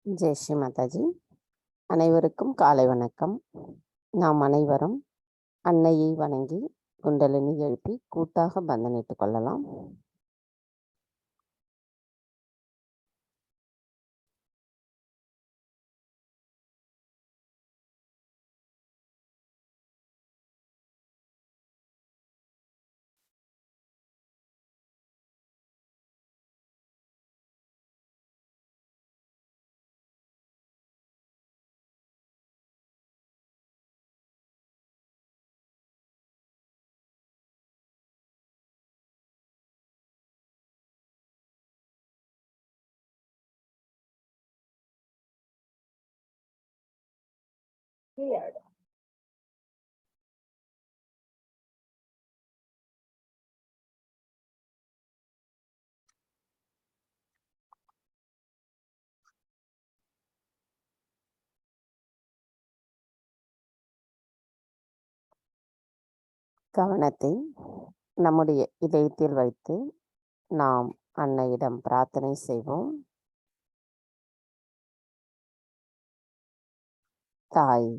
ஜெய் ஸ்ரீ மாதாஜி. அனைவருக்கும் காலை வணக்கம். நாம் அனைவரும் அன்னையை வணங்கி குண்டலினி எழுப்பி கூட்டாக பந்தனிட்டுக் கொள்ளலாம். கவனத்தை நம்முடைய இதயத்தில் வைத்து நாம் அன்னையிடம் பிரார்த்தனை செய்வோம். தாய்,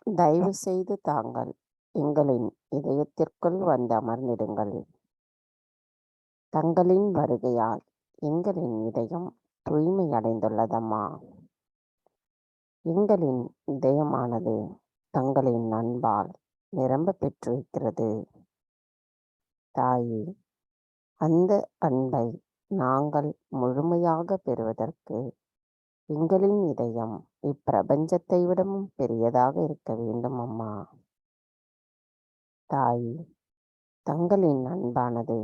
தயவு செய்து தாங்கள் எங்களின் இதயத்திற்குள் வந்து அமர்ந்திடுங்கள். தங்களின் வருகையால் எங்களின் இதயம் தூய்மை அடைந்துள்ளதம்மா. எங்களின் இதயமானது தங்களின் அன்பால் நிரம்ப பெற்றிருக்கிறது. தாயே, அந்த அன்பை நாங்கள் முழுமையாக பெறுவதற்கு எங்களின் இதயம் இப்பிரபஞ்சத்தை விடவும் பெரியதாக இருக்க வேண்டும் அம்மா. தாயே, தங்களின் அன்பானது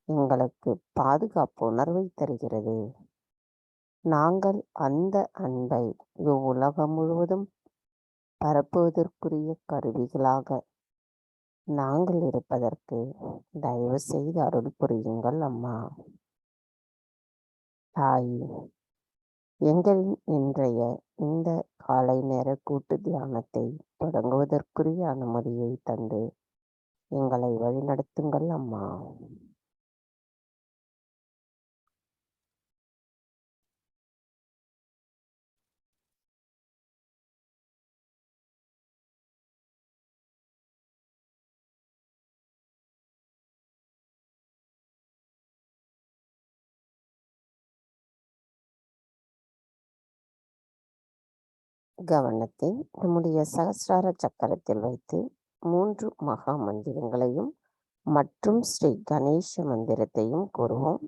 எங்களுக்கு பாதுகாப்பு உணர்வை தருகிறது. நாங்கள் அந்த அன்பை இவ்வுலகம் முழுவதும் பரப்புவதற்குரிய கருவிகளாக நாங்கள் இருப்பதற்கு தயவு செய்து அருள் புரியுங்கள் அம்மா. தாயே, எங்களின் இன்றைய இந்த காலை நேர கூட்டு தியானத்தை தொடங்குவதற்குரிய அனுமதியை தந்து எங்களை வழிநடத்துங்கள் அம்மா. கவனத்தை நம்முடைய சகஸ்ரார சக்கரத்தில் வைத்து 3 மகா மந்திரங்களையும் மற்றும் ஸ்ரீ கணேச மந்திரத்தையும் கூறுவோம்.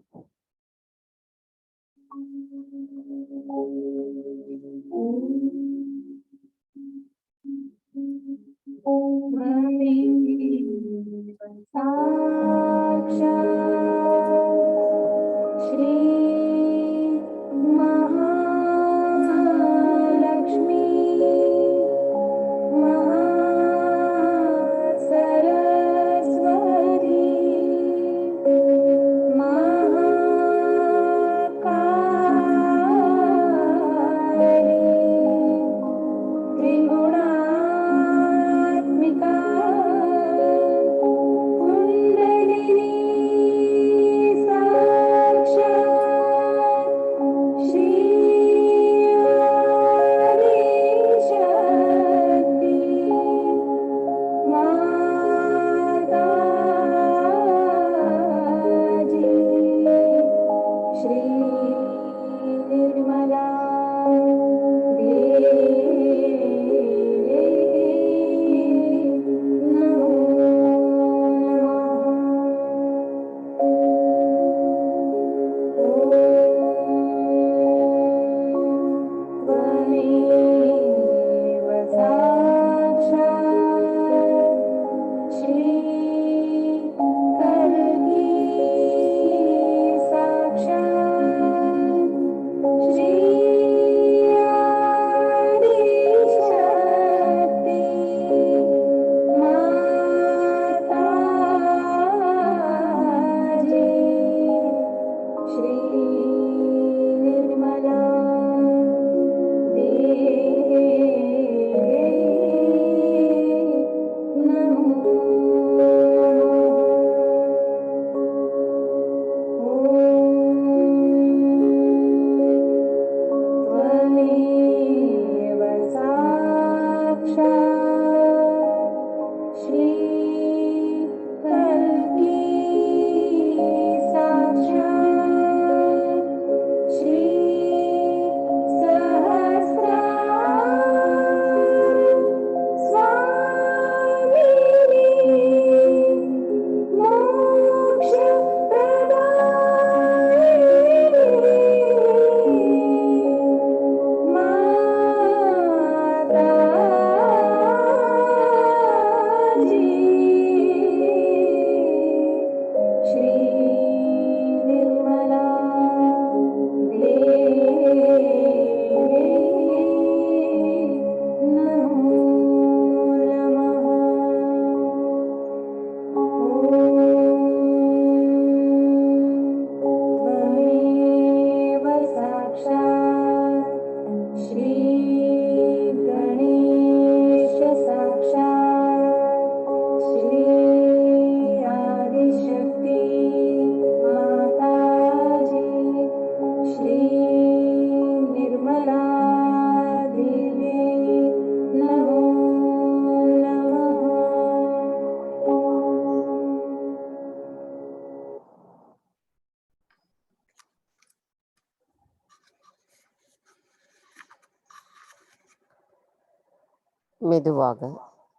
மெதுவாக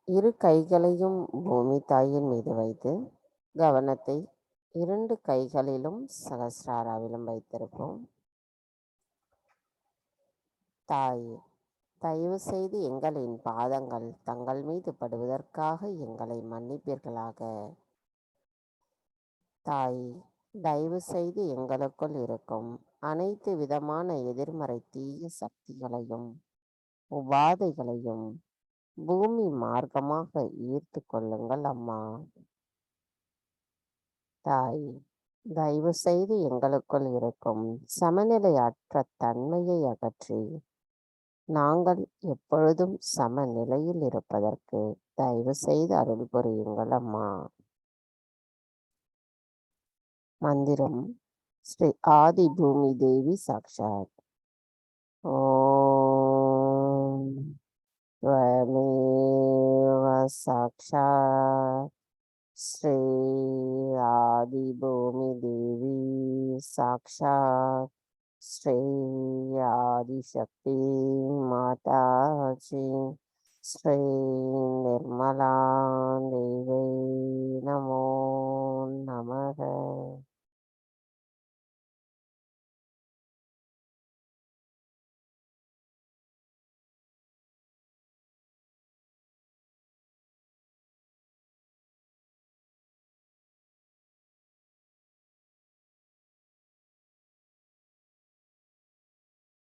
இரு கைகளையும் பூமி தாயின் மீது வைத்து கவனத்தை 2 கைகளிலும் சகஸ்ராராவிலும் வைத்திருப்போம். தாயே, தயவு செய்து எங்களின் பாதங்கள் தங்கள் மீது படுவதற்காக எங்களை மன்னிப்பீர்களாக. தாயே, தயவு செய்து எங்களுக்குள் இருக்கும் அனைத்து விதமான எதிர்மறை தீய சக்திகளையும் உபாதைகளையும் பூமி மார்க்கமாக ஈர்த்து கொள்ளுங்கள் அம்மா. தாயே, தயவு செய்து எங்களுக்குள் இருக்கும் சமநிலையற்ற தன்மையை அகற்றி நாங்கள் எப்பொழுதும் சமநிலையில் இருப்பதற்கு தயவு செய்து அருள் புரியுங்கள் அம்மா. மந்திரம் ஸ்ரீ ஆதி பூமி தேவி சாக்ஷாத். ஓம் त्वमेव साक्षात् श्री आदिभूमिदेवी साक्षात् श्री आदिशक्ति माताजी श्री निर्मला देवी नमो नमः.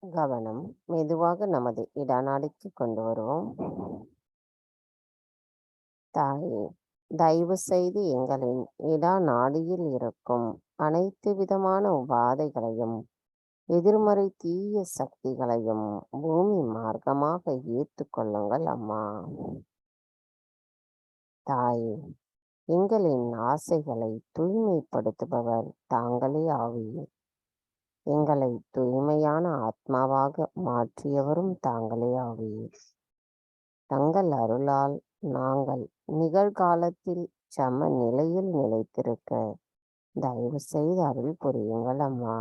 கவனம் மெதுவாக நமது இடநாடிக்கு கொண்டு வருவோம். தாயே, தயவு செய்து எங்களின் இடநாடியில் இருக்கும் அனைத்து விதமான உபாதைகளையும் எதிர்மறை தீய சக்திகளையும் பூமி மார்க்கமாக ஈர்த்து கொள்ளுங்கள் அம்மா. தாயே, எங்களின் ஆசைகளை தூய்மைப்படுத்துபவர் தாங்களே ஆவீர். எங்களை தூய்மையான ஆத்மாவாக மாற்றியவரும் தாங்களே ஆவீர். தங்கள் அருளால் நாங்கள் நிகழ்காலத்தில் சம நிலையில் நிலைத்திருக்க தயவு செய்து அருள் புரியுங்கள் அம்மா.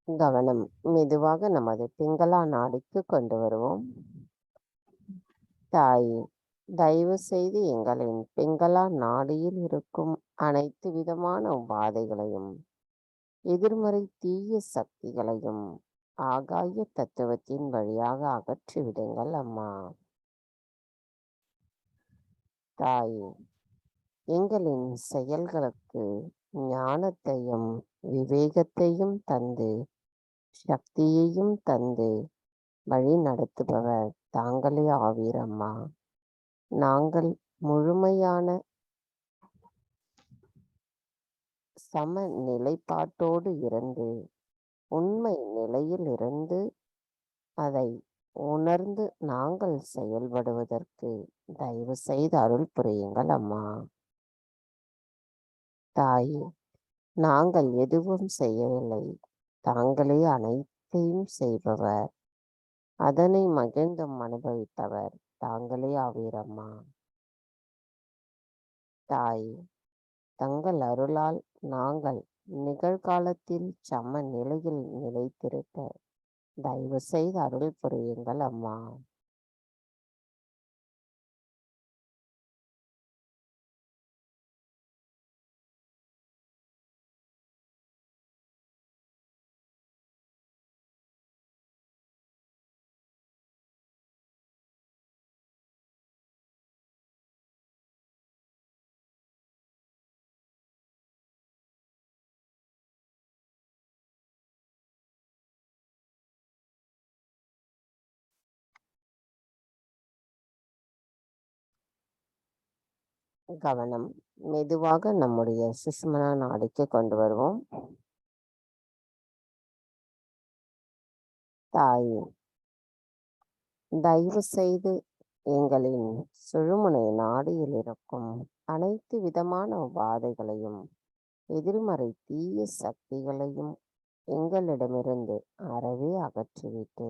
கவனம் மெதுவாக நமது பிங்களா நாடிக்கு கொண்டு வருவோம். தாயே, தயவு செய்து எங்களின் பிங்களா நாடியில் இருக்கும் அனைத்து விதமான உபாதைகளையும் எதிர்மறை தீய சக்திகளையும் ஆகாய தத்துவத்தின் வழியாக அகற்றிவிடுங்கள் அம்மா. தாயே, எங்களின் செயல்களுக்கு ஞானத்தையும் விவேகத்தையும் தந்து சக்தியையும் தந்து வழி நடத்துபவர் தாங்களே ஆவீர் அம்மா. நாங்கள் முழுமையான சம நிலைப்பாட்டோடு இருந்து உண்மை நிலையில் இருந்து அதை உணர்ந்து நாங்கள் செயல்படுவதற்கு தயவு செய்து அருள் புரியுங்கள் அம்மா. தாயே, நாங்கள் எதுவும் செய்யவில்லை, தாங்களே அனைத்தையும் செய்பவர், அதனை மகிழ்ந்தும் அனுபவிப்பவர் தாங்களே ஆவீரம்மா. தாயே, தங்கள் அருளால் நாங்கள் நிகழ்காலத்தில் சம நிலையில் நிலைத்திருக்க தயவு செய்து அருள் புரியுங்கள் அம்மா. கவனம் மெதுவாக நம்முடைய சுஷ்மனா நாடிக்கு கொண்டு வருவோம். தாயே, தயவு செய்து எங்களின் சுழுமுனை நாடியில் இருக்கும் அனைத்து விதமான உபாதைகளையும் எதிர்மறை தீய சக்திகளையும் எங்களிடமிருந்து அறவே அகற்றிவிட்டு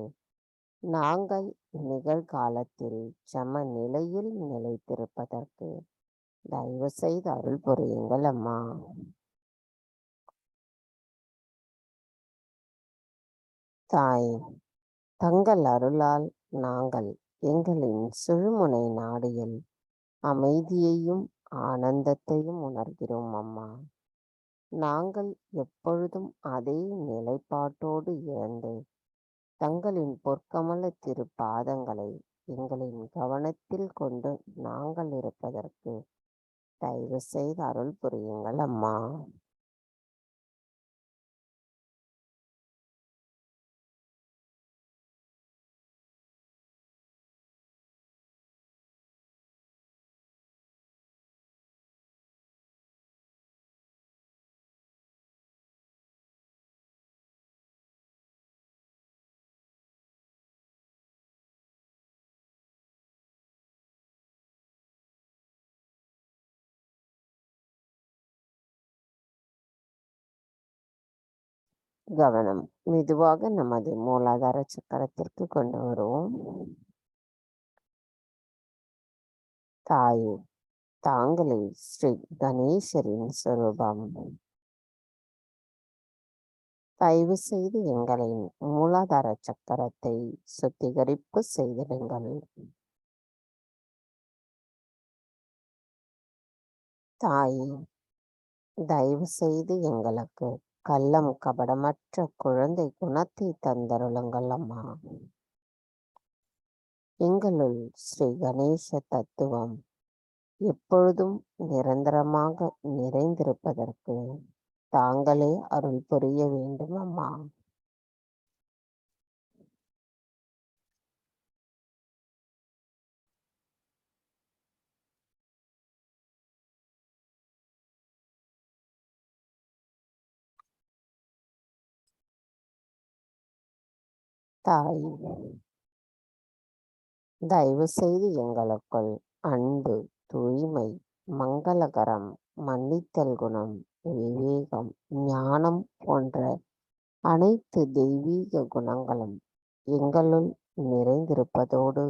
நாங்கள் நிகழ்காலத்தில் சம நிலையில் நிலைத்திருப்பதற்கு தயவு செய்து அருள் புரியுங்கள் அம்மா. தாய், தங்கள் அருளால் நாங்கள் எங்களின் சுழுமுனை நாடியில் அமைதியையும் ஆனந்தத்தையும் உணர்கிறோம் அம்மா. நாங்கள் எப்பொழுதும் அதே நிலைப்பாட்டோடு இருந்து தங்களின் பொற்கமல திருப்பாதங்களை எங்களின் கவனத்தில் கொண்டு நாங்கள் இருப்பதற்கு தயவு செய்து அருள் புரியுங்கள் அம்மா. கவனம் மெதுவாக நமது மூலாதார சக்கரத்திற்கு கொண்டு வருவோம். தாயே, தாங்களே ஸ்ரீ கணேசரின் சொரூபம். தயவு செய்து எங்களின் மூலாதார சக்கரத்தை சுத்திகரிப்பு செய்திடுங்கள். தாயே, தயவு செய்து எங்களுக்கு கள்ளம் கபடமற்ற குழந்தை குணத்தை தந்தருளுங்கள் அம்மா. எங்களுள் ஸ்ரீ கணேச தத்துவம் எப்பொழுதும் நிரந்தரமாக நிறைந்திருப்பதற்கு தாங்களே அருள் புரிய வேண்டும் அம்மா. தாய், தயவு செய்து எங்களுக்குள் அன்பு, தூய்மை, மங்களகரம், மன்னித்தல் குணம், விவேகம், ஞானம் போன்ற அனைத்து தெய்வீக குணங்களும் எங்களுள் நிறைந்திருப்பதோடு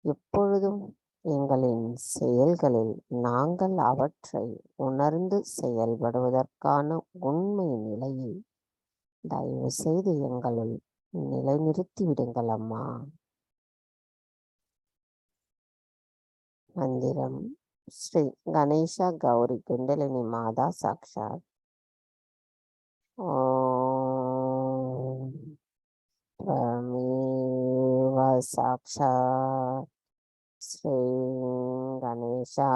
எப்பொழுதும் எங்களின் செயல்களில் நாங்கள் அவற்றை உணர்ந்து செயல்படுவதற்கான உண்மை நிலையை தயவு செய்து எங்களுள் நிலைநிறுத்தி விடுங்கள் அம்மா. மந்திரம் ஸ்ரீ கணேசா கௌரி குண்டலினி மாதா சாக்ஷாத். ஓம் त्वमेव साक्षात् श्री गणेशा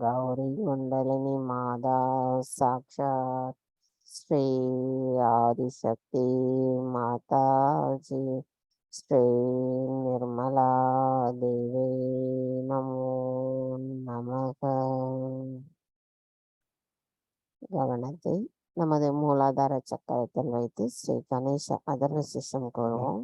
गौरी कुंडलिनी माता साक्षात् श्री आदिशक्ति माता जी श्री निर्मला देवी नमो नमः. கவனத்தை நமது மூலாதார சக்கரத்தில் வைத்து ஸ்ரீ கணேச அதர்வ சிஷம் கூறுவோம்.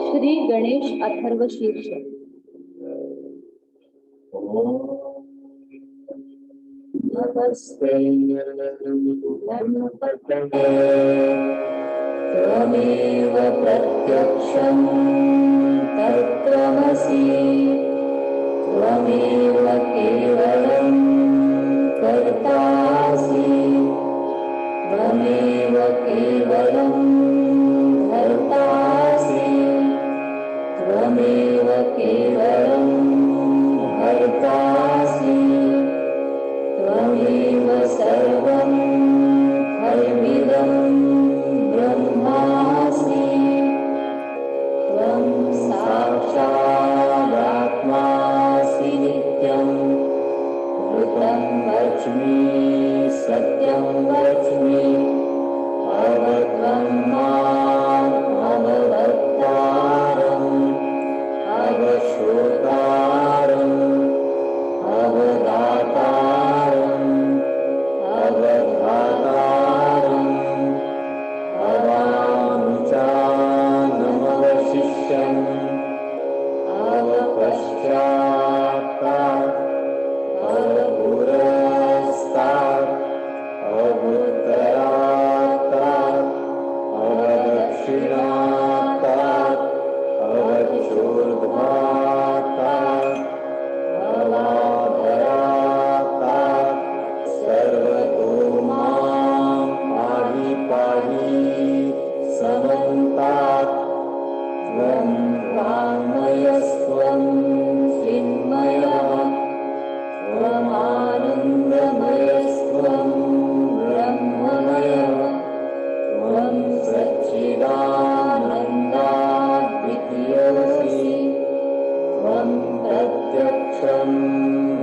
श्री गणेश अथर्व शीर्ष. नमस्ते त्वमेव प्रत्यक्षं तत्त्वमसि त्वमेव केवलं कर्तासि त्वमेव केवलं कर्तासि त्वमेव केवलं कर्तासि त्वमेव सर्वं खल्विदं ब्रह्मासि त्वं साक्षादात्मासि नित्यं ऋतं वच्मि सत्यं वच्मि अवत्वं माम् श्रोतारम् अवदातारम् अवधातारम् अवानुचानमवशिष्यम् अवपश्चात्तात् अवपुरस्तात् अवुत्तरात्तात् अवदक्षिणात्तात् अवचोर्ध्वात्तात् अवाधरात्तात् सर्वतो मां पाहि पाहि समन्तात् त्वं वाङ्मयस्त्वं चिन्मयः त्वमानन्दमयस्त्वं ब्रह्ममयः त्वं सच्चिदानन्दाद्वितीयोऽसि त्वं प्रत्यक्षं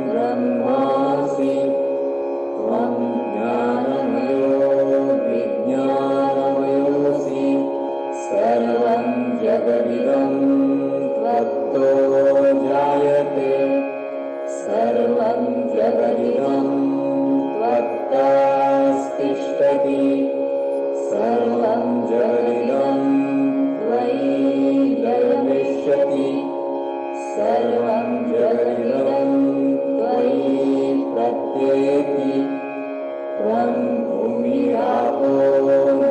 ब्रह्मासि त्वं ज्ञानमयो विज्ञानमयोऽसि सर्वं जगदिदं त्वत्तो जायते सर्वं जगदिदं त्वत्तस्तिष्ठति सर्वं जगदिदं त्वयि लयमिष्यति सर्वं जगदिदं त्वयि प्रत्ययति त्वं भूमिरापो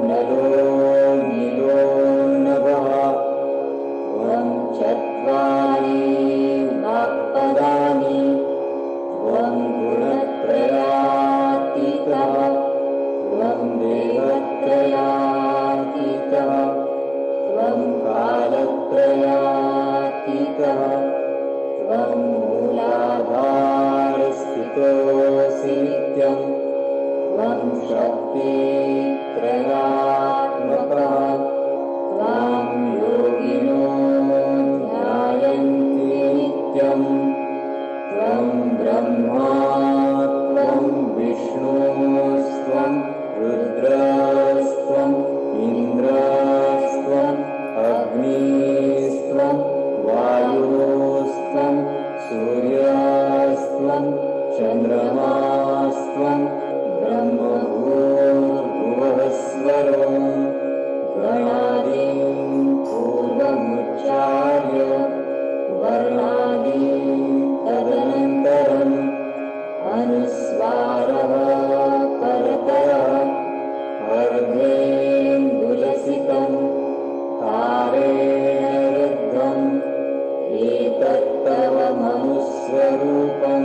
नलो नीलो नभः त्वं चत्वारि वाक्पदानि त्वं गुणत्रयातीतः त्वं देवत्रयातीतः त्वं कालत्रयातीतः त्वं मूलाधारस्थितोऽसि नित्यम् त्वं शक्तित्रयात्मकः त्वां योगिनो ध्यायन्ति नित्यम् त्वं ब्रह्मा त्वं विष्णुस्त्वं रुद्रस्त्वम् इन्द्रस्त्वम् अग्निस्त्वं वायुस्त्वं सूर्यस्त्वं चन्द्रमास्त्वं ब्रह्मभूर्भुवस्वरं गणादिं पूर्वमुच्चार्य वर्णादिं तदनन्तरम् अनुस्वारः परतरः अर्धेन्दुलसितं तारेण रुद्धम् एतत्तव मनुस्वरूपं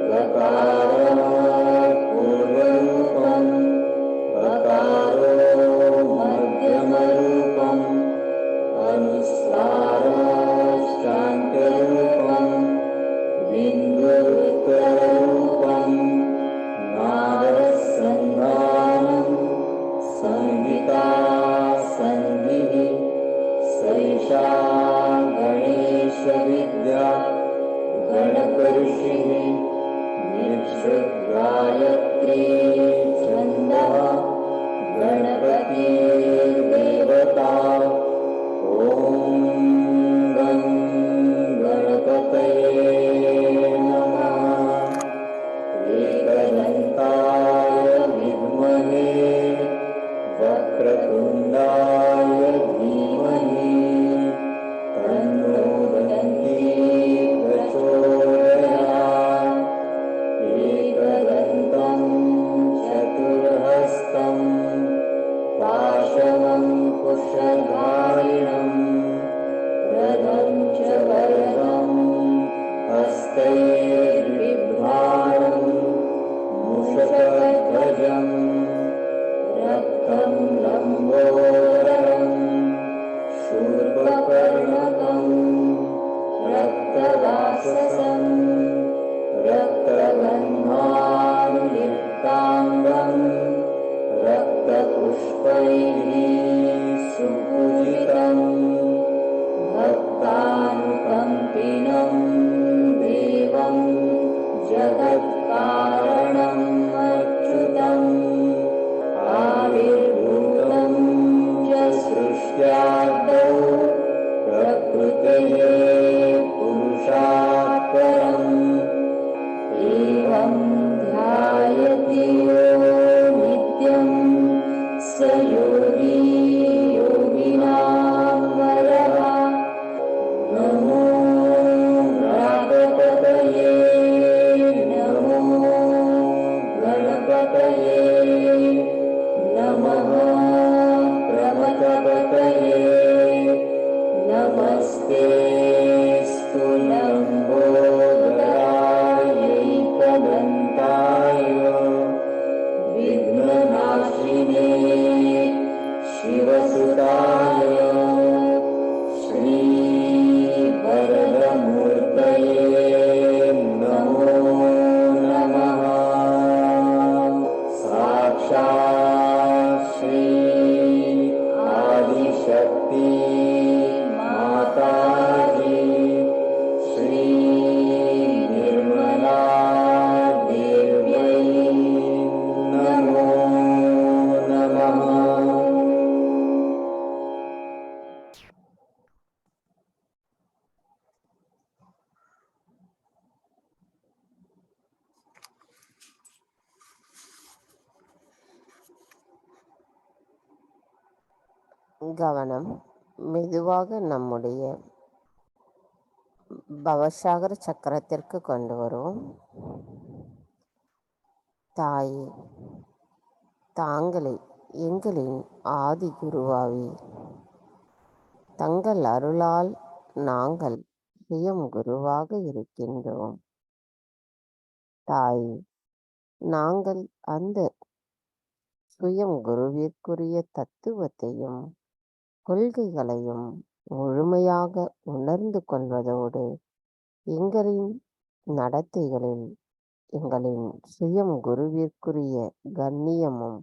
गकारः पूर्वरूपम् अकारो मध्यमरूपम् अनुस्वारश्चान्त्यरूपम् बिन्दुरुत्तररूपम् नादसन्धानं संहिता सन्धिः सैषा गणेशविद्या गणकऋषिः निक्षुद्गायत्री छन्दः गणपतिर्देवता ॐ गं गणपतये नमः एकदन्ताय विद्महे वक्रतुण्डाय धीमहि तन्नो दन्ती प्रचोदयात् एकदन्तं चतुर्हस्तं पाशमङ्कुशधारिणं रथं च वरदं हस्तैर्बिभ्राणं मूषकध्वजं रक्तं लम्बोदरं शूर्पकर्णकं रक्तवाससं रक्तगन्धानुलिप्ताङ्गं रक्तपुष्पैः सुपूजितं भक्तानुकम्पिनं देवं जगत्कारणम् अच्युतम् आविर्भूतं च सृष्ट्यादौ प्रकृतये கவனம் மெதுவாக நம்முடைய பவசாகர சக்கரத்திற்கு கொண்டு வருவோம். தாயே, தாங்களே எங்களின் ஆதி குருவாவி, தங்கள் அருளால் நாங்கள் சுயம் குருவாக இருக்கின்றோம். தாயே, நாங்கள் அந்த சுயம் குருவிற்குரிய தத்துவத்தையும் கொள்கைகளையும் முழுமையாக உணர்ந்து கொள்வதோடு எங்களின் நடத்தைகளில் எங்களின் சுயம் குருவிற்குரிய கண்ணியமும்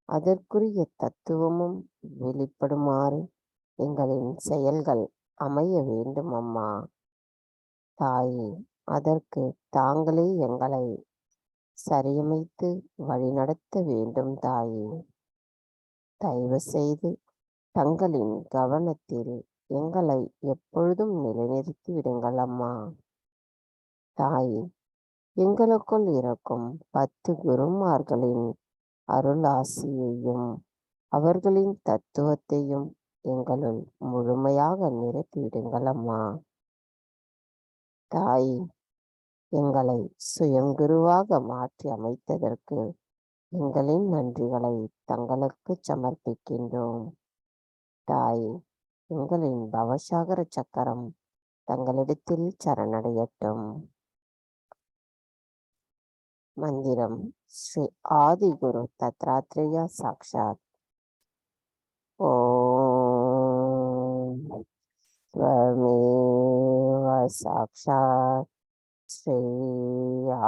அதற்குரிய தத்துவமும் வெளிப்படுமாறு எங்களின் செயல்கள் அமைய வேண்டும் அம்மா. தாயே, அதற்கு தாங்களே எங்களை சரியமைத்து வழிநடத்த வேண்டும் தாயே. தயவு செய்து தங்களின் கவனத்தில் எங்களை எப்பொழுதும் நிலைநிறுத்தி விடுங்கள் அம்மா. தாயே, எங்களுக்குள் இருக்கும் 10 குருமார்களின் அருளாசியையும் அவர்களின் தத்துவத்தையும் எங்களுள் முழுமையாக நிரப்பிவிடுங்கள் அம்மா. தாயே, எங்களை சுயங்குருவாக மாற்றி அமைத்ததற்கு எங்களின் நன்றிகளை தங்களுக்கு சமர்ப்பிக்கின்றோம். தாயே, எங்களின் பவசாகர சக்கரம் தங்களிடத்தில் சரணடையட்டும். மந்திரம் ஸ்ரீ ஆதிகுரு தத்ராத்ரேயா சாக்ஷாத். ஓம் ஸ்வமேவ சாக்ஷாத் ஸ்ரீ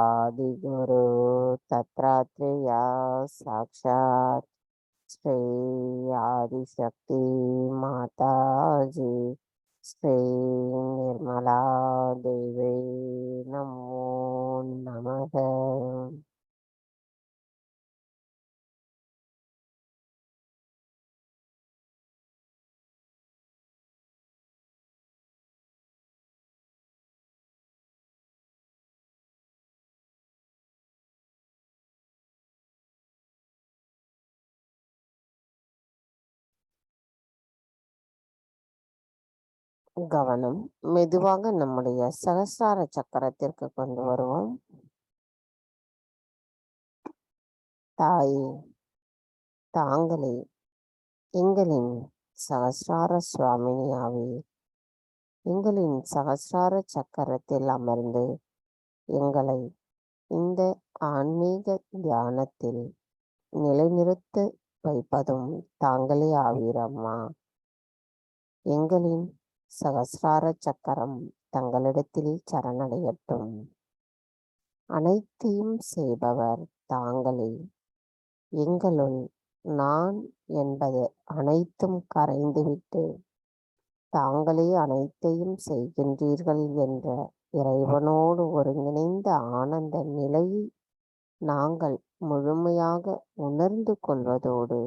ஆதிகுரு தத்ராத்ரேயா சாக்ஷாத் ஸ்ரீ ஆதிசக்தி மாதாஜி ஸ்ரீ நிர்மலா தேவி நமோ நமக. கவனம் மெதுவாக நம்முடைய சகஸ்ரார சக்கரத்திற்கு கொண்டு வருவோம். தாயே, தாங்களே எங்களின் சகஸ்ரார சுவாமினியாவே, எங்களின் சகஸ்ரார சக்கரத்தில் அமர்ந்து எங்களை இந்த ஆன்மீக தியானத்தில் நிலைநிறுத்த வைப்பதும் தாங்களே ஆவீரம்மா. எங்களின் சகஸ்ரார சக்கரம் தங்களிடத்தில் சரணடையட்டும். அனைத்தையும் செய்பவர் தாங்களே. எங்களுள் நான் என்பது அனைத்தும் கரைந்துவிட்டு தாங்களே அனைத்தையும் செய்கின்றீர்கள் என்ற இறைவனோடு ஒருங்கிணைந்த ஆனந்த நிலையை நாங்கள் முழுமையாக உணர்ந்து கொள்வதோடு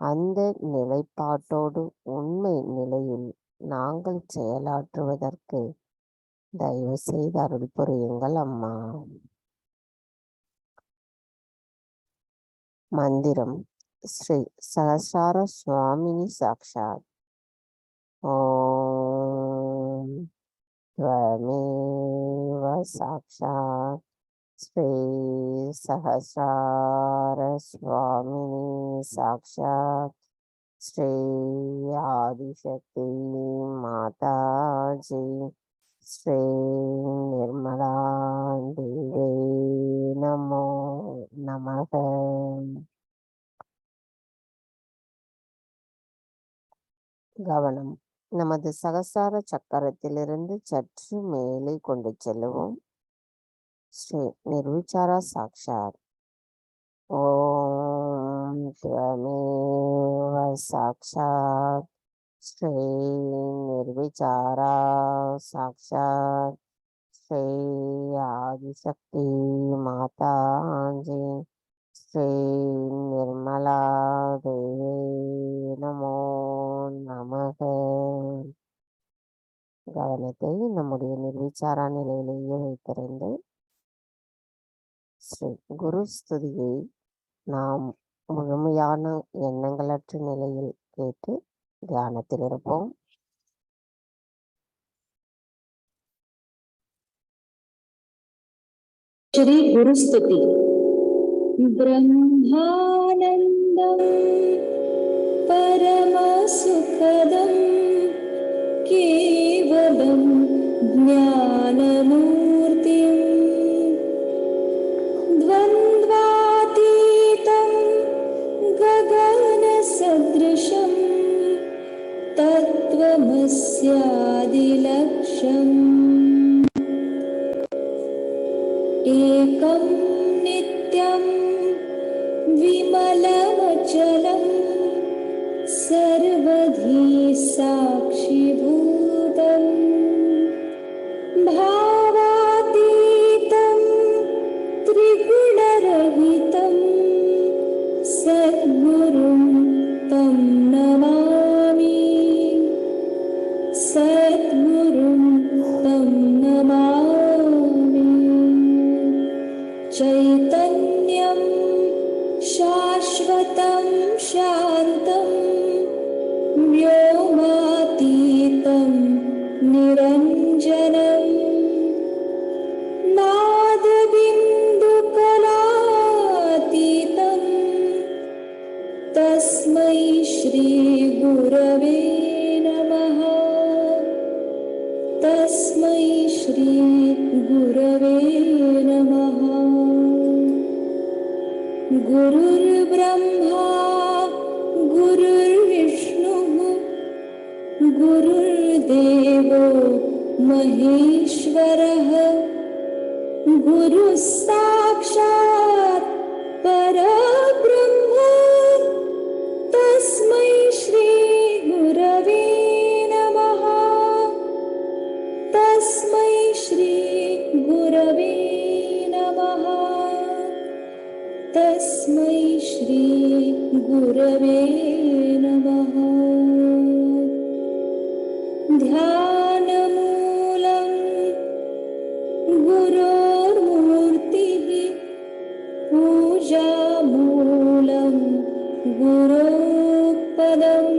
அந்த நிலைப்பாட்டோடு உண்மை நிலையில் நாங்கள் செயலாற்றுவதற்கு தயவு செய்து அருள் புரியுங்கள் அம்மா. மந்திரம் ஸ்ரீ சஹஸ்ரார சுவாமினி சாக்ஷாத். ஓம் त्वमेव साक्षात् श्री सहस्रार स्वामिनी साक्षात् श्री आदिशक्ति माताजी श्री निर्मला देवी नमो नमः. கவனம் நமது சகசார சக்கரத்திலிருந்து சற்று மேலே கொண்டு செல்லுவோம். ஸ்ரீ நிர்விச்சாரா சாக்ஷாத். ஓம் त्वमेव சாக்ஷாத் ஸ்ரீ நிர்விச்சாரா சாக்ஷாத் ஸ்ரீ ஆதிசக்தி மாதாஜி ஸ்ரீ நிர்மலா தேவி நமோ நமக. கவனத்தை நம்முடைய நிர்விச்சாரா நிலையிலேயே வைத்திருந்து ஸ்ரீ குரு ஸ்துதியை நாம் முழுமையான எண்ணங்களற்ற நிலையில் கேட்டு தியானத்தில் இருப்போம். श्री गुरुस्तुति। ब्रह्मानन्दं परमसुखदं केवलं ज्ञानमूर्तिं द्वन्द्वातीतं गगनसदृशं तत्त्वमस्यादिलक्ष्यम् एकं नित्यं विमलमचलं सर्वधी साक्षिभूतं भावातीतं त्रिगुणरहितं सद्गुरुं तं नमामि सद्गुरुं तं नमामि। चैतन्यं शाश्वतं शान्तं व्योमातीतं निरञ्जनं नादबिन्दुकलातीतं तस्मै श्रीगुरवे नमः तस्मै श्रीगुरवे नमः। गुरुर्ब्रह्मा गुरुर्विष्णुः गुरुर्देवो महेश्वरः गुरुः साक्षात् परब्रह्म तस्मै श्रीगुरवे नमः तस्मै श्रीगुरवे नमः तस्मै श्रीगुरवे नमः। ध्यानमूलं गुरोर्मूर्तिः पूजामूलं गुरोपदम्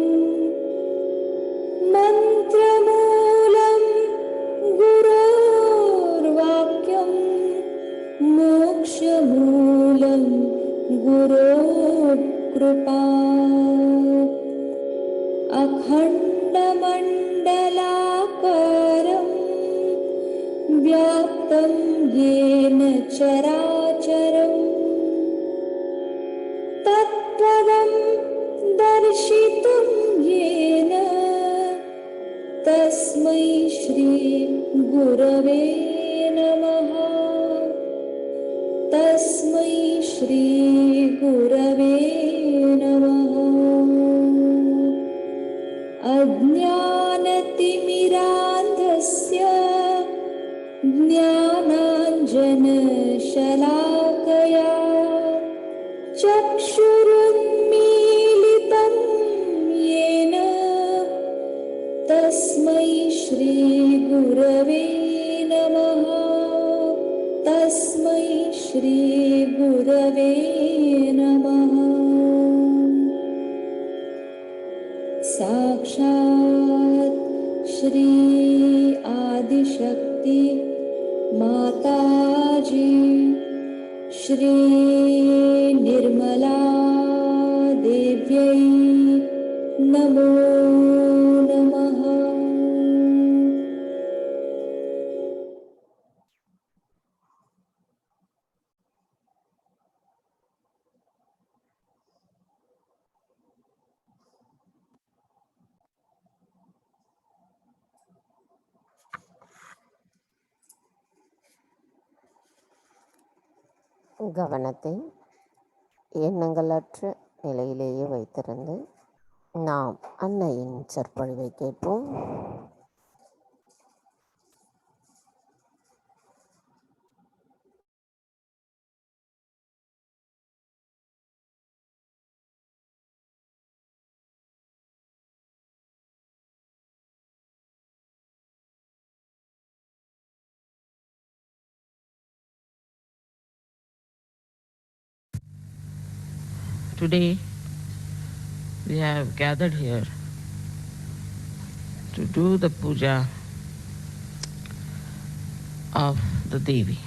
मन्त्रमूलं गुरोर्वाक्यं मोक्षमूलं गुरोर्कृपा अखण्डमण्डलाकारं व्याप्तं येन चराचरं तत्पदं दर्शितं येन तस्मै श्रीगुरवे नमः तस्मै श्रीगुरवे नमः। अज्ञानतिमिरान्धस्य ज्ञानाञ्जनशलाकया चक्षुरुन्मीलितं येन तस्मै श्रीगुरवे नमः तस्मै श्रीगुरवे नमः। साक्षात् श्री आदिशक्ति माताजी श्री निर्मला देव्यै नमो नमः। கவனத்தை எண்ணங்களற்ற நிலையிலேயே வைத்திருந்து நாம் அன்னையின் சொற்பொழிவை கேட்போம். Today we have gathered here to do the puja of the Devi.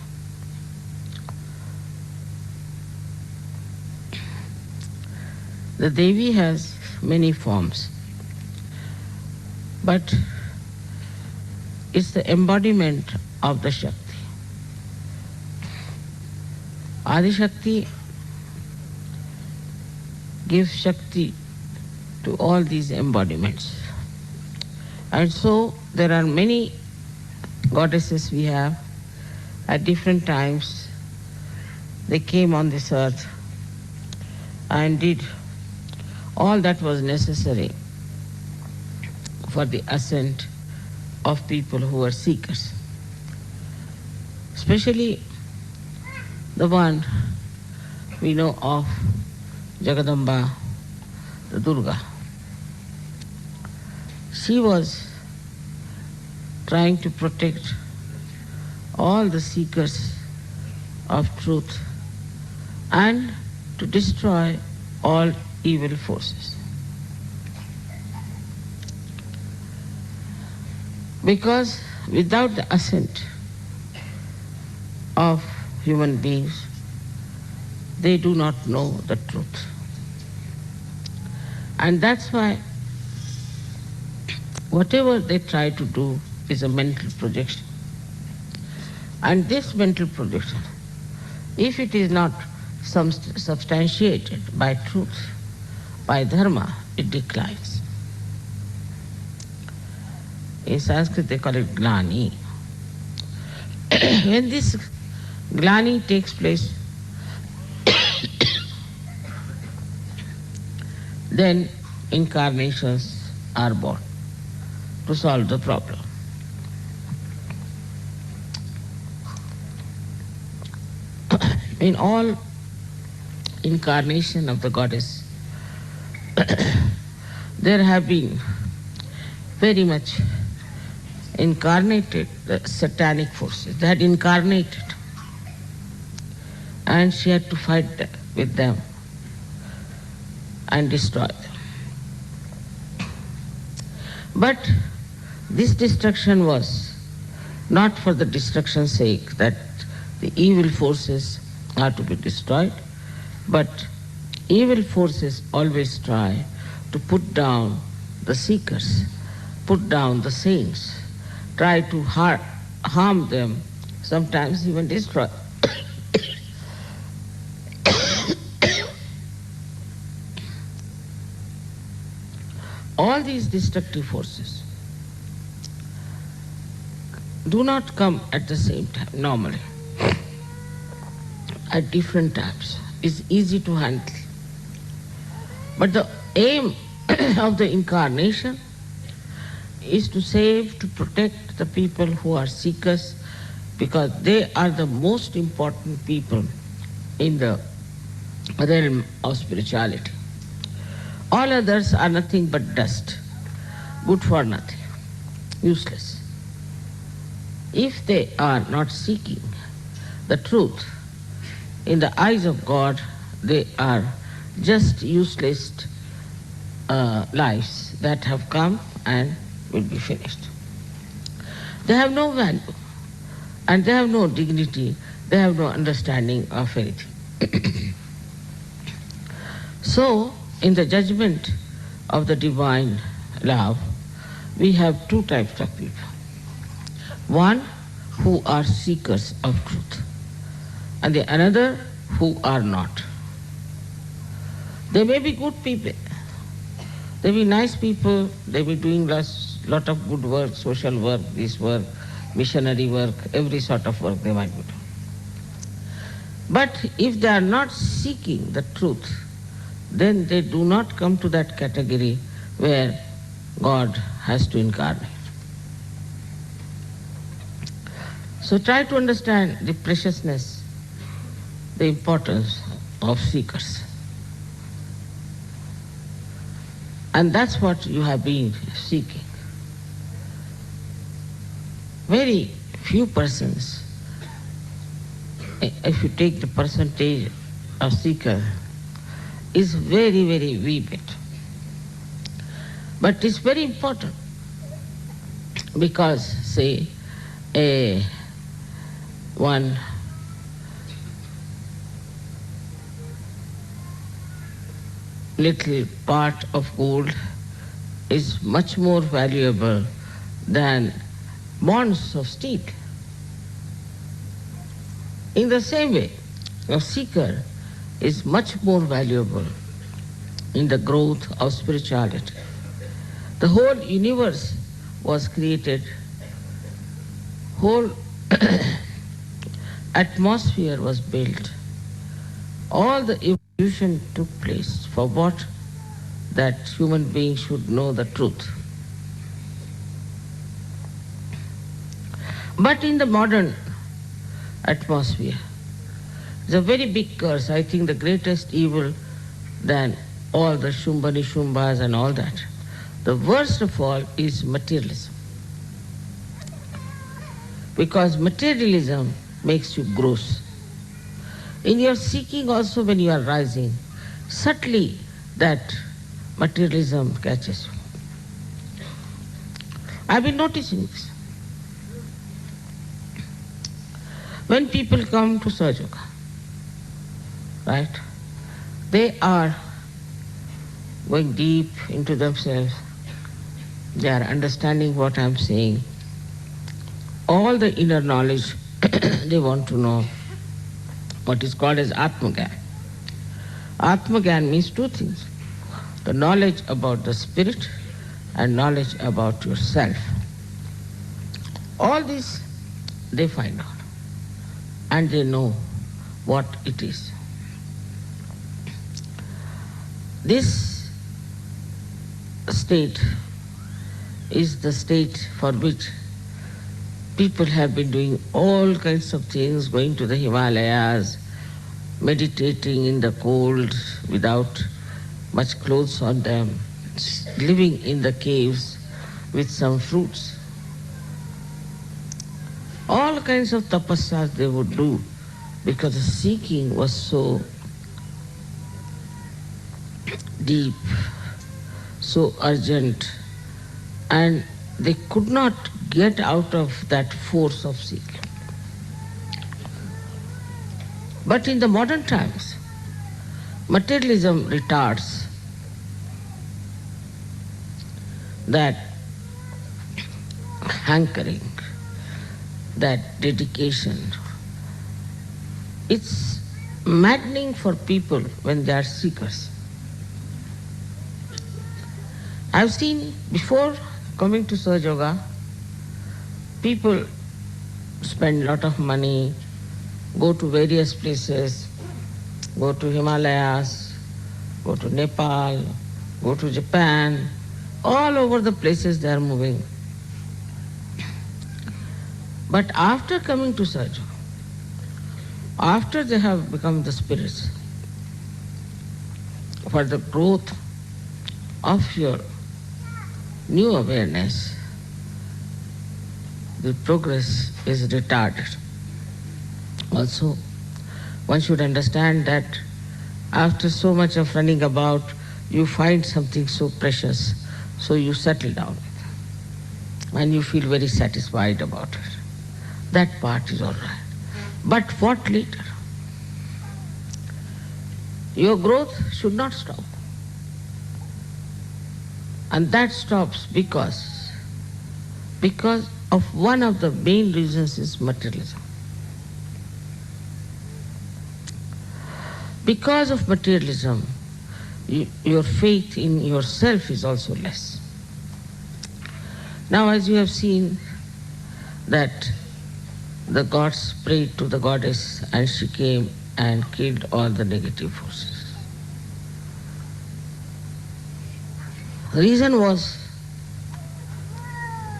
The Devi has many forms, but it's the embodiment of the Shakti. Adi Shakti gives Shakti to all these embodiments. And so there are many goddesses we have. At different times they came on this earth and did all that was necessary for the ascent of people who were seekers. Especially the one we know of, Jagadamba, the Durga. She was trying to protect all the seekers of truth and to destroy all evil forces. Because without the ascent of human beings, they do not know the truth. And that's why whatever they try to do is a mental projection. And this mental projection, if it is not substantiated by truth, by dharma, it declines. In Sanskrit they call it glani. When this glani takes place, then incarnations are born to solve the problem. In all incarnation of the goddess, there have been very much incarnated the satanic forces. They had incarnated and she had to fight with them and destroy them. But this destruction was not for the destruction's sake, that the evil forces are to be destroyed, but evil forces always try to put down the seekers, put down the saints, try to harm them, sometimes even destroy. All these destructive forces do not come at the same time, normally. At different times. It's easy to handle. But the aim of the incarnation is to save, to protect the people who are seekers, because they are the most important people in the realm of spirituality. All others are nothing but dust, good for nothing, useless. If they are not seeking the truth, in the eyes of God, they are just useless lives that have come and will be finished. They have no value, and they have no dignity, they have no understanding of anything. So, in the judgment of the divine love, we have two types of people. One who are seekers of truth, and the another who are not. They may be good people, they may be nice people, they may be doing lot of good work, social work, this work, missionary work, every sort of work they might be doing. But if they are not seeking the truth, then they do not come to that category where God has to incarnate. So try to understand the preciousness, the importance of seekers. And that's what you have been seeking. Very few persons, if you take the percentage of seeker, is very, very wee bit. But it's very important. Because, say, one little part of gold is much more valuable than bonds of steel. In the same way, a seeker is much more valuable in the growth of spirituality. The whole universe was created, whole atmosphere was built, all the evolution took place for what? That human beings should know the truth. But in the modern atmosphere, it's a very big curse, I think the greatest evil than all the Shumbani Shumbas and all that. The worst of all is materialism. Because materialism makes you gross. In your seeking also, when you are rising, subtly that materialism catches you. I've been noticing this. When people come to Sahajya, right, they are going deep into themselves. They are understanding what I'm saying. All the inner knowledge they want to know, what is called as Atmagyan. Atmagyan means two things: the knowledge about the spirit and knowledge about yourself. All this they find out and they know what it is. This state is the state for which people have been doing all kinds of things, going to the Himalayas, meditating in the cold without much clothes on them, living in the caves with some fruits. All kinds of tapasyas they would do because the seeking was so deep, so urgent, and they could not get out of that force of seeking. But in the modern times, materialism retards that hankering, that dedication. It's maddening for people when they are seekers. I've seen before coming to Sahaj Yoga, people spend a lot of money, go to various places, go to Himalayas, go to Nepal, go to Japan, all over the places they are moving. But after coming to Sahaj Yoga, after they have become the spirits, for the growth of your new awareness, the progress is retarded. Also, one should understand that after so much of running about, you find something so precious, so you settle down and you feel very satisfied about it. That part is all right. But what later? Your growth should not stop. And that stops because of one of the main reasons is materialism. Because of materialism, your faith in yourself is also less. Now, as you have seen that the gods prayed to the goddess and she came and killed all the negative forces. The reason was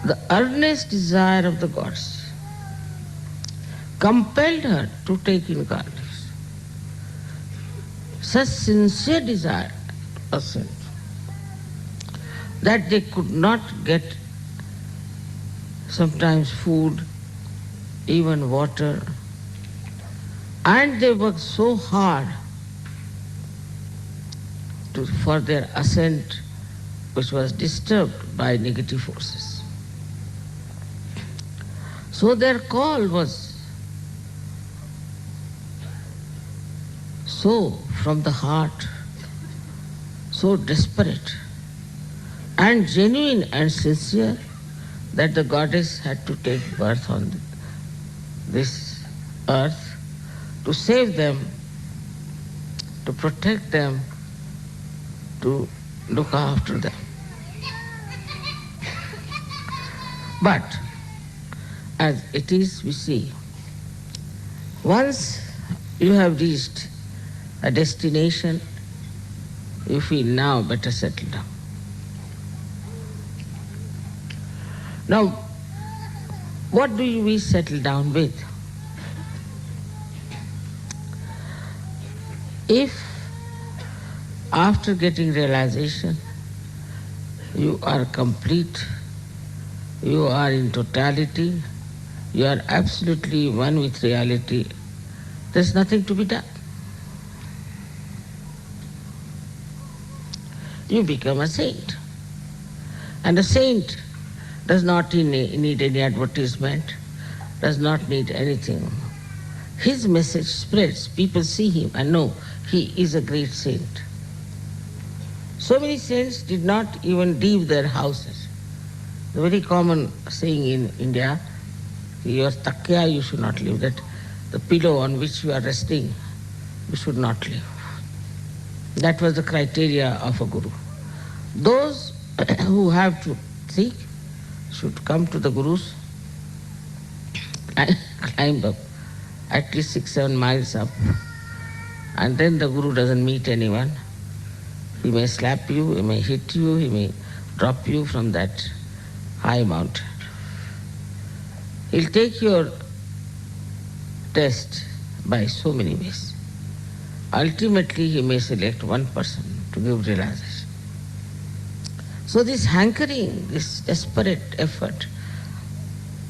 the earnest desire of the gods compelled her to take incarnation. Such sincere desire ascent that they could not get sometimes food, even water, and they worked so hard for their ascent, which was disturbed by negative forces. So their call was so from the heart, so desperate and genuine and sincere that the goddess had to take birth on this earth to save them, to protect them, to look after them. But as it is, we see, once you have reached a destination, you feel now better settle down. Now, what do we settle down with? If after getting realization you are complete, you are in totality, you are absolutely one with reality, there's nothing to be done. You become a saint. And a saint does not need any advertisement, does not need anything. His message spreads, people see him and know he is a great saint. So many saints did not even leave their houses. The very common saying in India, your takya you should not leave, that the pillow on which you are resting, you should not leave. That was the criteria of a guru. Those who have to seek should come to the gurus and climb up at least 6-7 miles up. And then the guru doesn't meet anyone. He may slap you, he may hit you, he may drop you from that high mountain. He'll take your test by so many ways. Ultimately, he may select one person to give realization. So this hankering, this desperate effort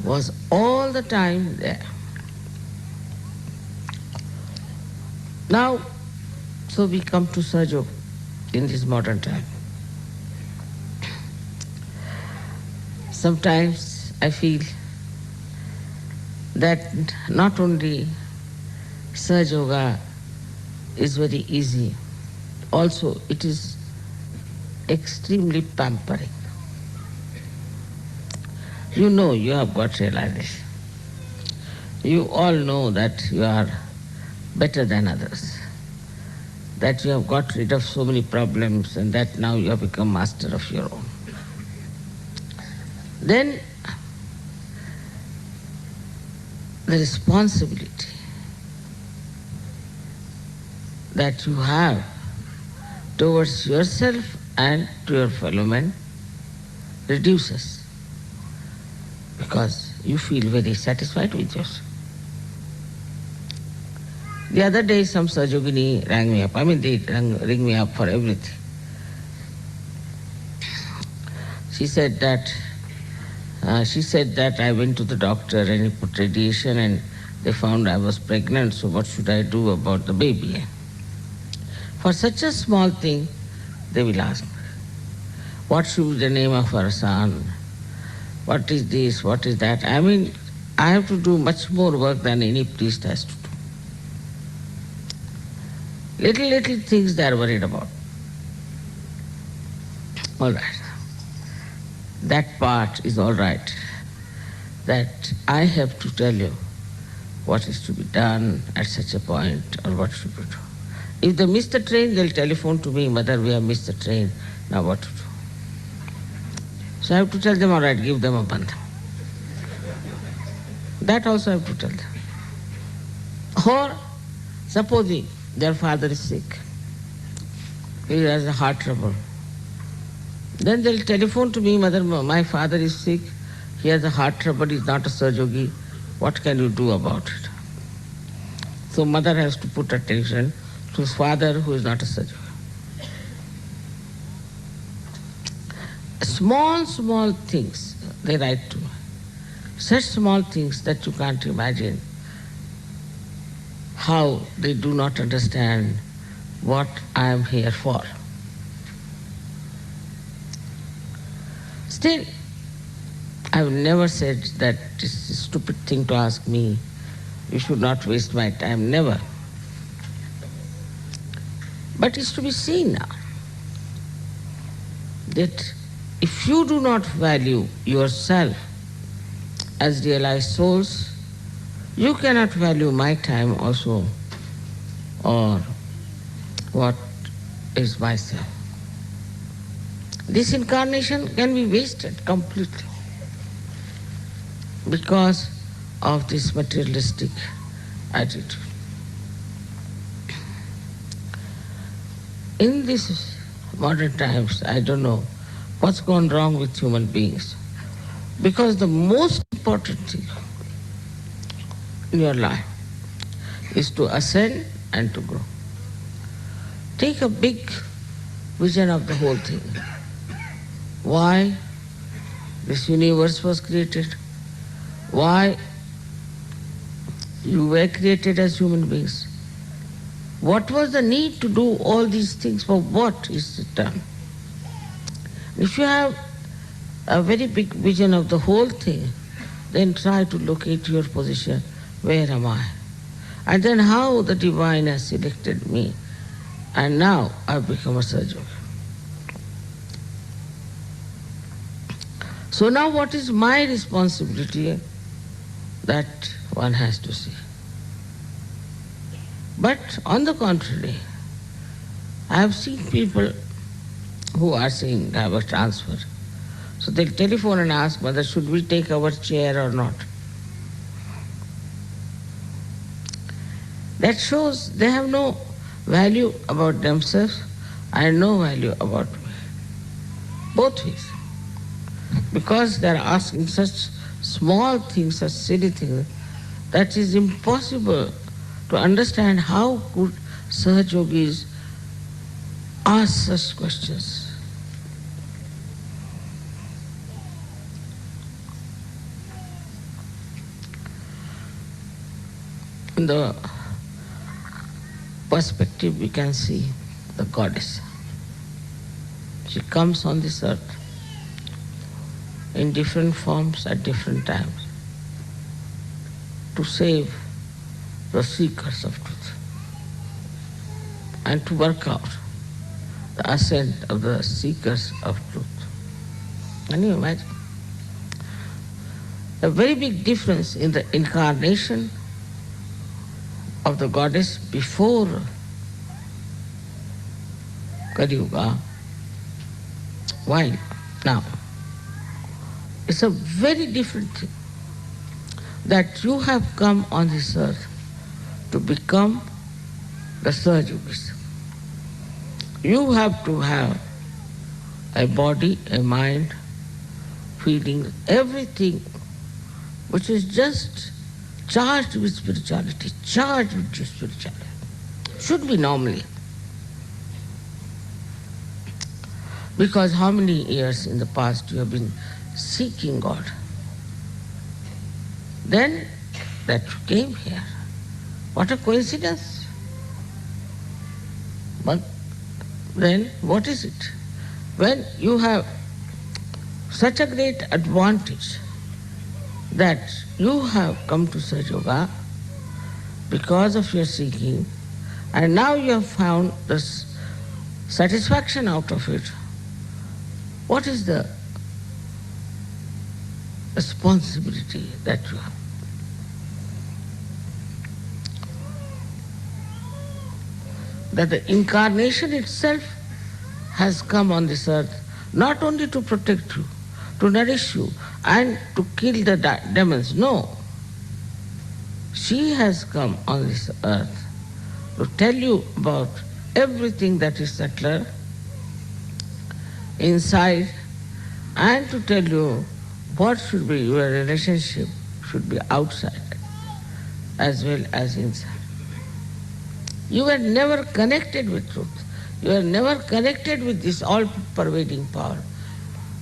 was all the time there. Now, so we come to Sahajya in this modern time. Sometimes I feel that not only Sahajya is very easy, also it is extremely pampering. You know you have got realization. You all know that you are better than others, that you have got rid of so many problems and that now you have become master of your own. Then the responsibility that you have towards yourself and to your fellow men reduces, because you feel very satisfied with yourself. The other day some Sahajogini rang me up. They ring me up for everything. She said that I went to the doctor and he put radiation and they found I was pregnant, so what should I do about the baby? For such a small thing, they will ask, what should be the name of our son? What is this? What is that? I have to do much more work than any priest has to do. Little things they are worried about. All right. That part is all right. That I have to tell you what is to be done at such a point or what should we do. If they miss the train, they'll telephone to me, Mother, we have missed the train, now what to do? So I have to tell them, all right, give them a bandha. That also I have to tell them. Or supposing their father is sick, he has a heart trouble. Then they'll telephone to me, Mother, my father is sick, he has a heart trouble, he's not a Sahajyogi, what can you do about it? So mother has to put attention to his father who is not a Sahajyogi. Small things they write to me. Such small things that you can't imagine how they do not understand what I am here for. Still, I've never said that it's a stupid thing to ask me. You should not waste my time. Never. But it's to be seen now that if you do not value yourself as realized souls, you cannot value my time also, or what is myself. This incarnation can be wasted completely because of this materialistic attitude. In these modern times, I don't know what's gone wrong with human beings, because the most important thing in your life is to ascend and to grow. Take a big vision of the whole thing. Why this universe was created, why you were created as human beings. What was the need to do all these things? For what is it done? If you have a very big vision of the whole thing, then try to locate your position. Where am I? And then how the divine has selected me. And now I've become a Sahajya. So now what is my responsibility? That one has to see. But on the contrary, I have seen people who are saying have a transfer. So they'll telephone and ask whether should we take our chair or not. That shows they have no value about themselves and no value about me. Both ways. Because they are asking such small things, such silly things, that is impossible to understand how could Sahajyogis ask such questions. In the perspective we can see the goddess. She comes on this earth in different forms at different times to save the seekers of truth and to work out the ascent of the seekers of truth. Can you imagine? A very big difference in the incarnation of the goddess before Kali Yuga, while now. It's a very different thing that you have come on this earth to become the Sahajyogis. You have to have a body, a mind, feelings, everything which is just charged with spirituality, charged with spirituality. Should be normally. Because how many years in the past you have been seeking God? Then that you came here. What a coincidence. But then what is it? When you have such a great advantage that you have come to Sahajya because of your seeking, and now you have found this satisfaction out of it, what is the responsibility that you have? That the incarnation itself has come on this earth not only to protect you, to nourish you, and to kill the demons. No. She has come on this earth to tell you about everything that is subtler inside, and to tell you what should be your relationship, should be outside as well as inside. You were never connected with truth. You were never connected with this all-pervading power.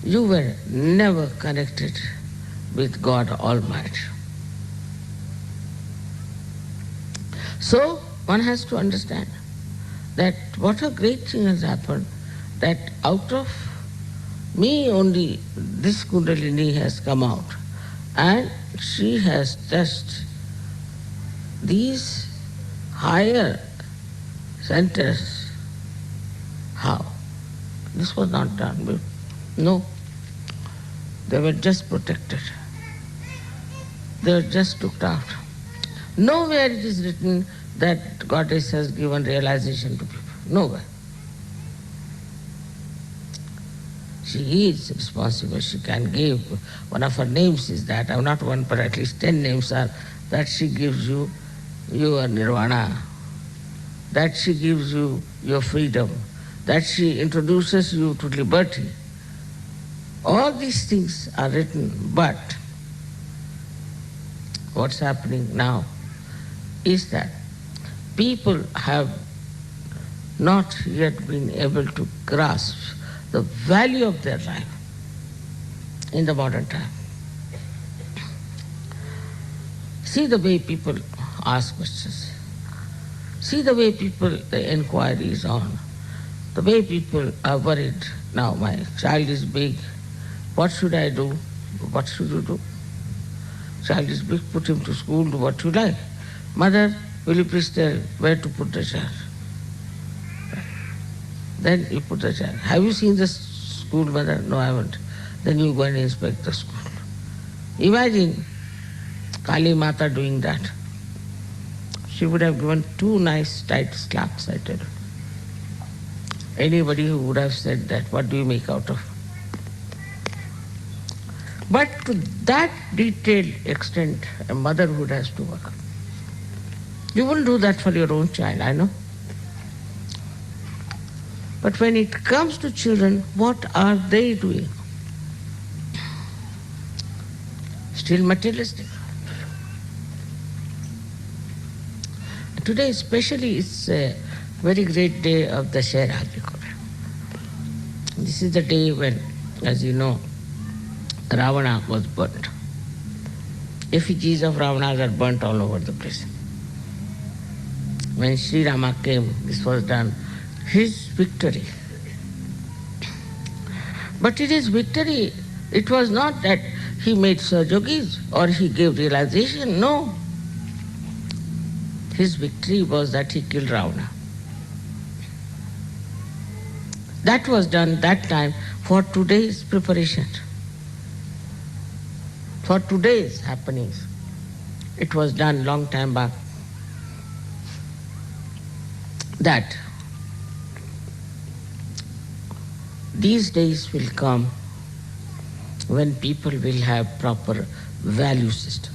You were never connected with God Almighty. So one has to understand that what a great thing has happened, that out of Me only, this Kundalini has come out and she has touched these higher centers. How? This was not done. No. They were just protected. They were just looked after. Nowhere it is written that Goddess has given realization to people. Nowhere. She is responsible. She can give. One of her names is that, not one, but at least 10 names are that she gives you your nirvana, that she gives you your freedom, that she introduces you to liberty. All these things are written, but what's happening now is that people have not yet been able to grasp the value of their life in the modern time. See the way people ask questions. See the way people, the inquiry is on. The way people are worried. Now my child is big. What should I do? What should you do? Child is big, put him to school, do what you like. Mother, will you please tell where to put the child? Then you put the child. Have you seen the school, mother? No, I haven't. Then you go and inspect the school. Imagine Kali Mata doing that. She would have given 2 nice tight slaps, I tell you. Anybody who would have said that, what do you make out of? But to that detailed extent, a motherhood has to work. You wouldn't do that for your own child, I know. But when it comes to children, what are they doing? Still materialistic. Today especially is a very great day of Dashera. This is the day when, as you know, Ravana was burnt. Effigies of Ravanas are burnt all over the place. When Sri Rama came, this was done. His victory. But it is victory. It was not that he made Sahajogis or he gave realization. No. His victory was that he killed Ravana. That was done that time for today's preparation. For today's happenings. It was done long time back. That these days will come when people will have proper value system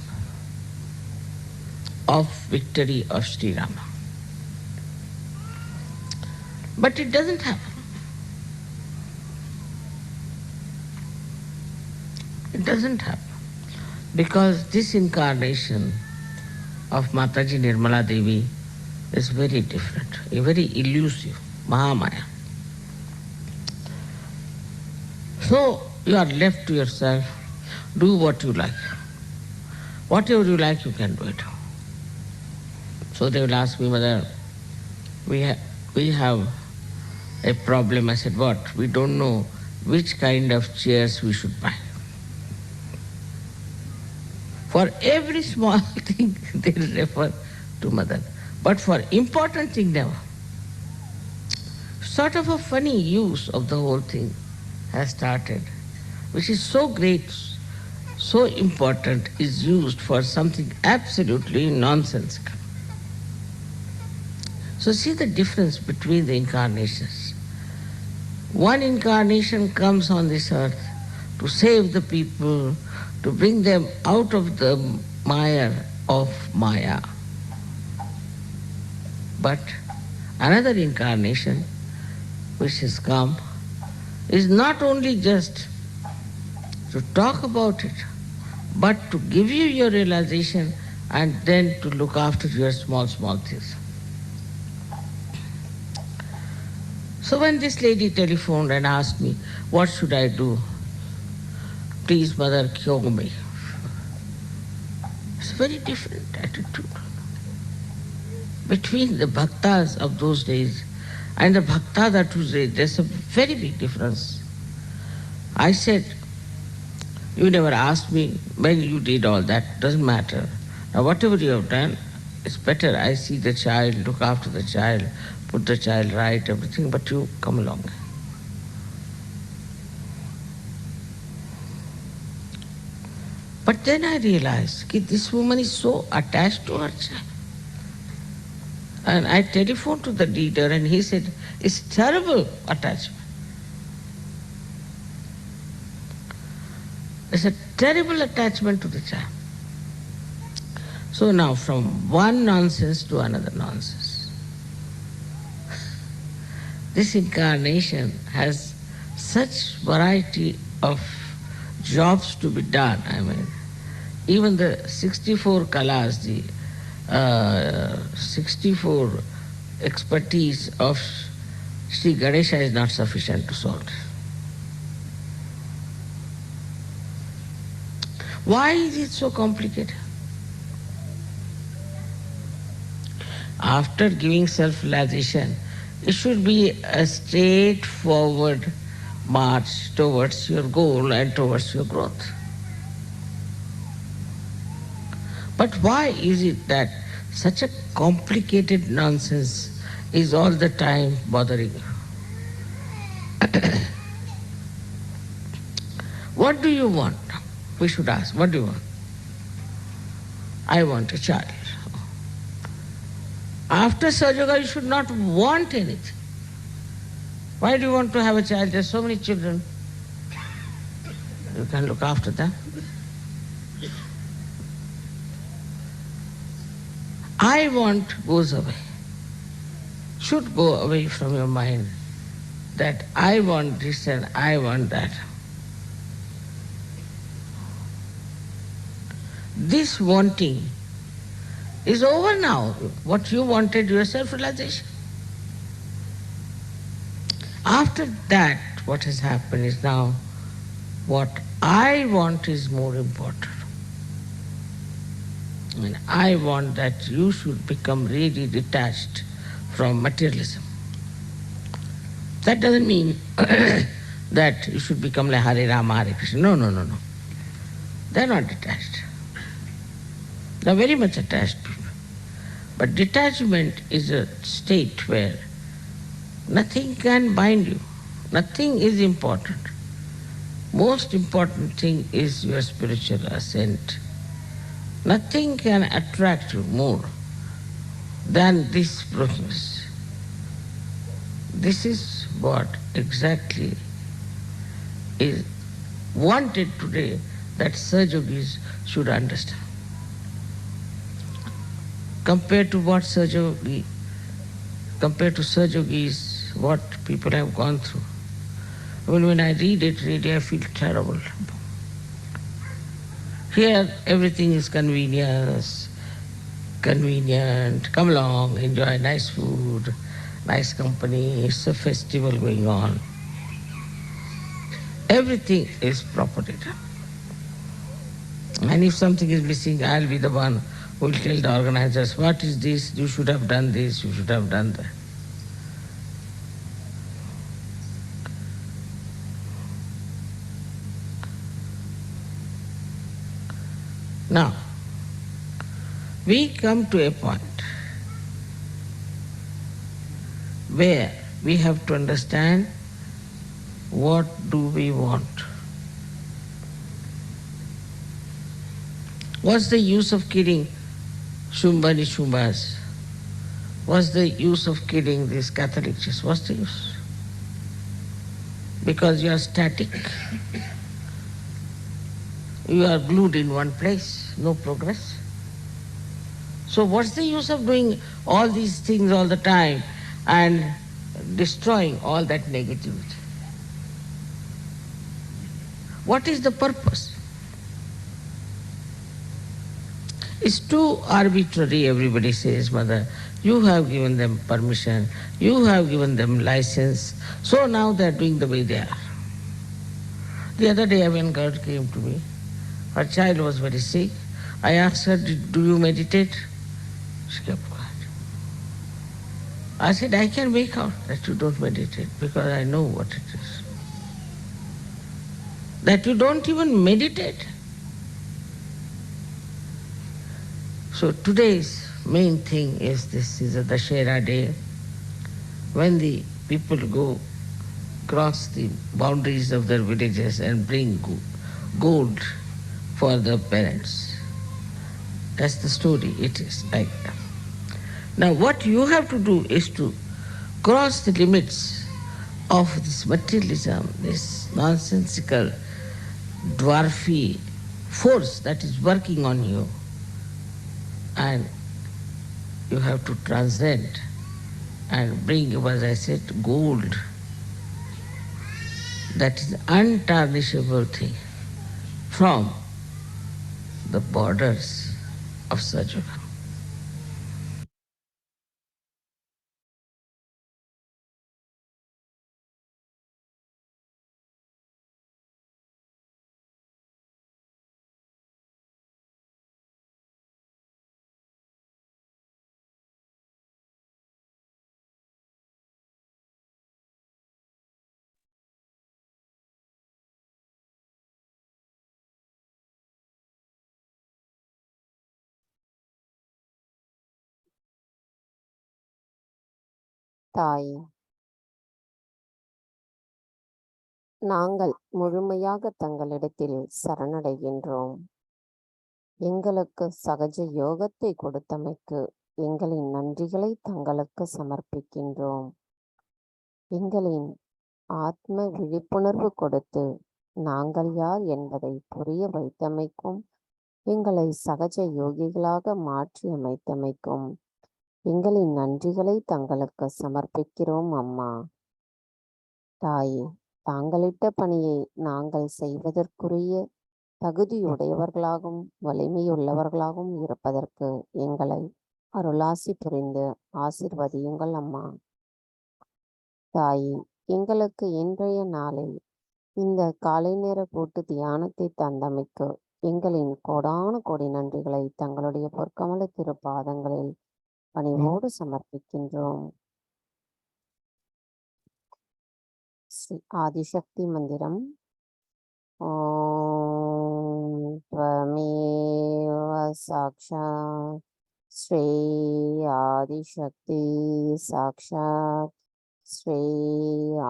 of victory of Sri Rama. But it doesn't happen. It doesn't happen. Because this incarnation of Mataji Nirmala Devi is very different, very elusive, Mahamaya. So you are left to yourself, do what you like. Whatever you like, you can do it. So they will ask me, Mother, we have a problem. I said, what? We don't know which kind of chairs we should buy. For every small thing, they refer to Mother. But for important thing, never. Sort of a funny use of the whole thing has started, which is so great, so important, is used for something absolutely nonsensical. So see the difference between the incarnations. One incarnation comes on this earth to save the people, to bring them out of the mire of Maya. But another incarnation which has come is not only just to talk about it, but to give you your realization and then to look after your small things. So when this lady telephoned and asked me, what should I do? Please, Mother, cure me. It's a very different attitude between the bhaktas of those days and the bhaktas of today. There's a very big difference. I said, you never asked me when you did all that, doesn't matter. Now whatever you have done, it's better. I see the child, look after the child, put the child right, everything, but you come along. But then I realized this woman is so attached to her child. And I telephoned to the leader and he said, it's terrible attachment. It's a terrible attachment to the child. So now from one nonsense to another nonsense. This incarnation has such variety of jobs to be done. I mean, even the 64 kalas, the 64 expertise of Sri Ganesha is not sufficient to solve this. Why is it so complicated? After giving self-realization, it should be a straightforward march towards your goal and towards your growth. But why is it that such a complicated nonsense is all the time bothering you? What do you want? We should ask, what do you want? I want a child. After Sahajya, you should not want anything. Why do you want to have a child? There are so many children. You can look after them. I want goes away. Should go away from your mind that I want this and I want that. This wanting is over now. What you wanted, your self-realization. After that, what has happened is now what I want is more important. And I want that you should become really detached from materialism. That doesn't mean that you should become like Hare Rama, Hare Krishna. No. They're not detached. They're very much attached people. But detachment is a state where nothing can bind you. Nothing is important. Most important thing is your spiritual ascent. Nothing can attract you more than this process. This is what exactly is wanted today that Sahajogis should understand. Compared to Sahajogis, what people have gone through. When I read it, really I feel terrible. Here everything is convenience, convenient, come along, enjoy nice food, nice company, it's a festival going on. Everything is properly done. And if something is missing, I'll be the one who will tell the organizers, what is this, you should have done this, you should have done that. Now, we come to a point where we have to understand what do we want. What's the use of killing Shumba Nishumbas? What's the use of killing these Catholic Churches? What's the use? Because you are static. You are glued in one place, no progress. So what's the use of doing all these things all the time and destroying all that negativity? What is the purpose? It's too arbitrary, everybody says, Mother. You have given them permission, you have given them license, so now they are doing the way they are. The other day when God came to me, her child was very sick. I asked her, do you meditate? She kept quiet. I said, I can make out that you don't meditate because I know what it is. that you don't even meditate. So today's main thing is this is a Dashera day, when the people go cross the boundaries of their villages and bring gold for the parents. That's the story, it is like that. Now what you have to do is to cross the limits of this materialism, this nonsensical, dwarfy force that is working on you, and you have to transcend and bring, as I said, gold. That is untarnishable thing from the borders of Sahajya. தாயே, நாங்கள் முழுமையாக தங்களிடத்தில் சரணடைகின்றோம். எங்களுக்கு சகஜ யோகத்தை கொடுத்தமைக்கு எங்களின் நன்றிகளை தங்களுக்கு சமர்ப்பிக்கின்றோம். எங்களின் ஆத்ம விழிப்புணர்வு கொடுத்து நாங்கள் யார் என்பதை புரிய வைத்தமைக்கும், எங்களை சகஜ யோகிகளாக மாற்றி அமைத்தமைக்கும் எங்களின் நன்றிகளை தங்களுக்கு சமர்ப்பிக்கிறோம் அம்மா. தாயே, தாங்களிட்ட பணியை நாங்கள் செய்வதற்குரிய தகுதியுடையவர்களாகவும் வலிமையுள்ளவர்களாகவும் இருப்பதற்கு எங்களை அருளாசி புரிந்து ஆசிர்வதியுங்கள் அம்மா. தாயே, எங்களுக்கு இன்றைய நாளில் இந்த காலை நேர கூட்டு தியானத்தை தந்தமைக்கு எங்களின் கோடான கோடி நன்றிகளை தங்களுடைய பொற்கமல திருப்பாதங்களில் பணிவோடு சமர்ப்பிக்கின்றோம். ஸ்ரீ ஆதிசக்தி மந்திரம். ஓம் த்வமேவ சாக்ஷாத் ஸ்ரீ ஆதிசக்தி சாக்ஷாத் ஸ்ரீ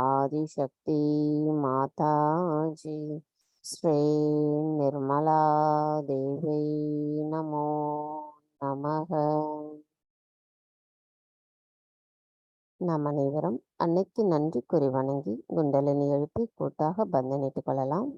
ஆதிசக்தி மாதாஜி ஸ்ரீ நிர்மலா தேவி நமோ நமக. நாம் அனைவரும் அன்னைக்கு நன்றி கூறி வணங்கி குண்டலினி எழுப்பி கூட்டாக பந்தனிட்டுக் கொள்ளலாம்.